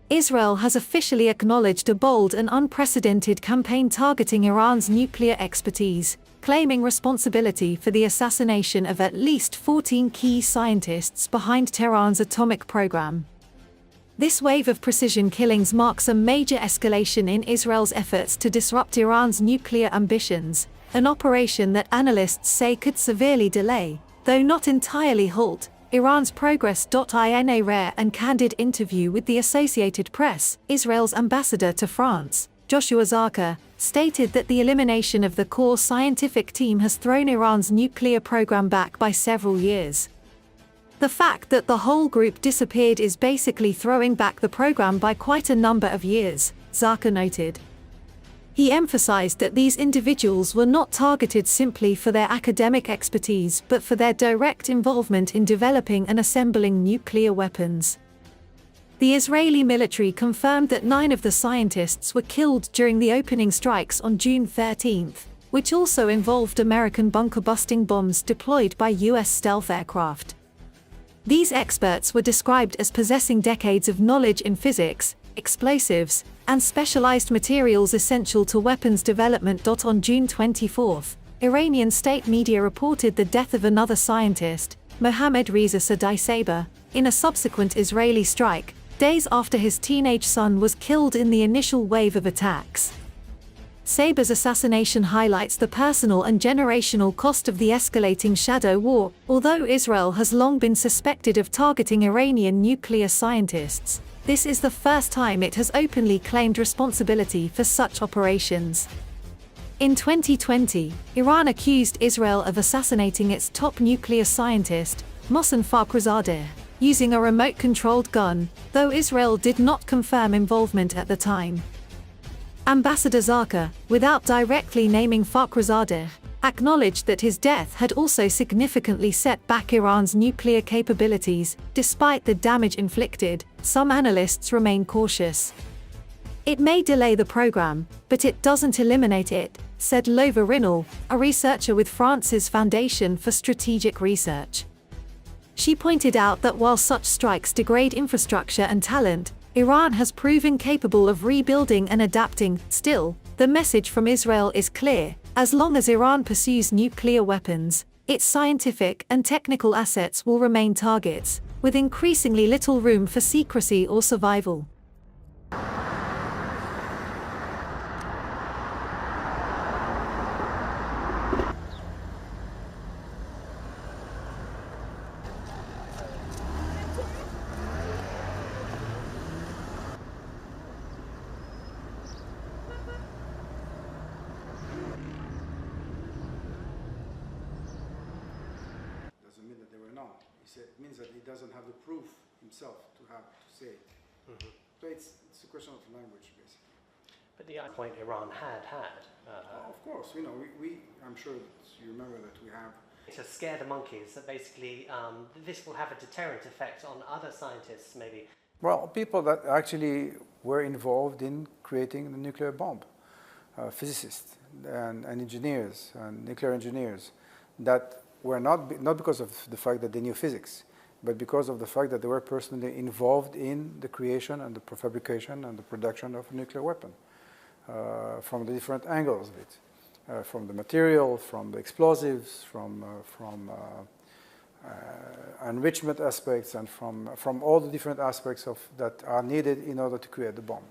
Israel has officially acknowledged a bold and unprecedented campaign targeting Iran's nuclear expertise, claiming responsibility for the assassination of at least 14 key scientists behind Tehran's atomic program. This wave of precision killings marks a major escalation in Israel's efforts to disrupt Iran's nuclear ambitions, an operation that analysts say could severely delay, though not entirely halt, Iran's progress. In a rare and candid interview with the Associated Press, Israel's ambassador to France, Joshua Zarka, stated that the elimination of the core scientific team has thrown Iran's nuclear program back by several years. The fact that the whole group disappeared is basically throwing back the program by quite a number of years, Zarka noted. He emphasized that these individuals were not targeted simply for their academic expertise but for their direct involvement in developing and assembling nuclear weapons. The Israeli military confirmed that 9 of the scientists were killed during the opening strikes on June 13, which also involved American bunker-busting bombs deployed by U.S. stealth aircraft. These experts were described as possessing decades of knowledge in physics, explosives, and specialized materials essential to weapons development. On June 24, Iranian state media reported the death of another scientist, Mohammad Reza Sadai, in a subsequent Israeli strike, days after his teenage son was killed in the initial wave of attacks. Saber's assassination highlights the personal and generational cost of the escalating shadow war. Although Israel has long been suspected of targeting Iranian nuclear scientists, this is the first time it has openly claimed responsibility for such operations. In 2020, Iran accused Israel of assassinating its top nuclear scientist, Mohsen Fakhrizadeh, using a remote-controlled gun, though Israel did not confirm involvement at the time. Ambassador Zarka, without directly naming Fakhrizadeh, acknowledged that his death had also significantly set back Iran's nuclear capabilities. Despite the damage inflicted, some analysts remain cautious. It may delay the program, but it doesn't eliminate it, said Lova Rinal, a researcher with France's Foundation for Strategic Research. She pointed out that while such strikes degrade infrastructure and talent, Iran has proven capable of rebuilding and adapting. Still, the message from Israel is clear: as long as Iran pursues nuclear weapons, its scientific and technical assets will remain targets, with increasingly little room for secrecy or survival. It means that he doesn't have the proof himself to say it. Mm-hmm. So it's a question of language, basically. But the point Iran had. Of course, I'm sure that you remember that we have. To scare the monkeys, that basically this will have a deterrent effect on other scientists, maybe. Well, people that actually were involved in creating the nuclear bomb, physicists and engineers and nuclear engineers, that were not because of the fact that they knew physics, but because of the fact that they were personally involved in the creation and the fabrication and the production of a nuclear weapon, from the different angles of it, from the material, from the explosives, from enrichment aspects, and from all the different aspects that are needed in order to create the bomb.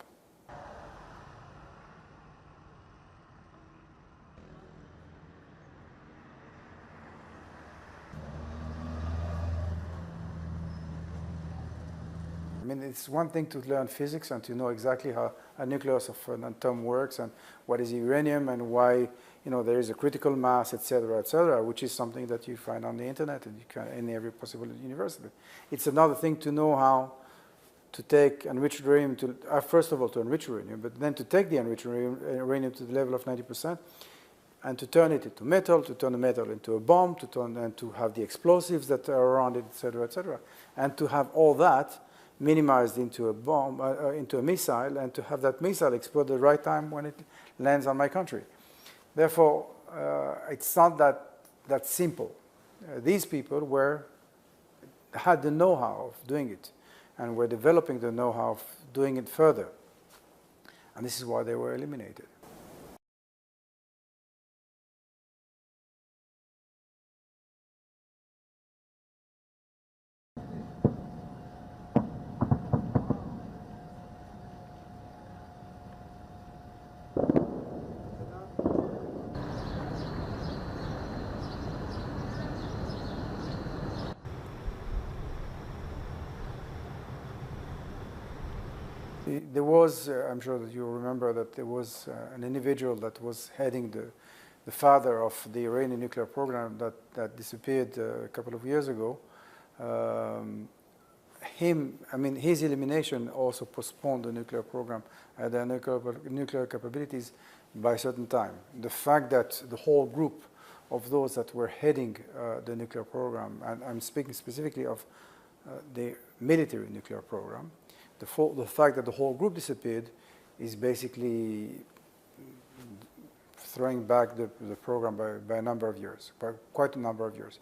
I mean, it's one thing to learn physics and to know exactly how a nucleus of an atom works and what is uranium and why there is a critical mass, etc., which is something that you find on the internet and you can in every possible university. It's another thing to know how to take enriched uranium first of all to enrich uranium, but then to take the enriched uranium to the level of 90%. And to turn it into metal, to turn the metal into a bomb, and to have the explosives that are around it, etc., and to have all that minimized into a bomb, into a missile, and to have that missile explode at the right time when it lands on my country. Therefore, it's not that simple. These people had the know-how of doing it, and were developing the know-how of doing it further. And this is why they were eliminated. There was, I'm sure that you remember that there was an individual that was heading the father of the Iranian nuclear program that disappeared a couple of years ago. His elimination also postponed the nuclear program and the nuclear capabilities by a certain time. The fact that the whole group of those that were heading the nuclear program, and I'm speaking specifically of the military nuclear program, the fact that the whole group disappeared is basically throwing back the program by a number of years, by quite a number of years.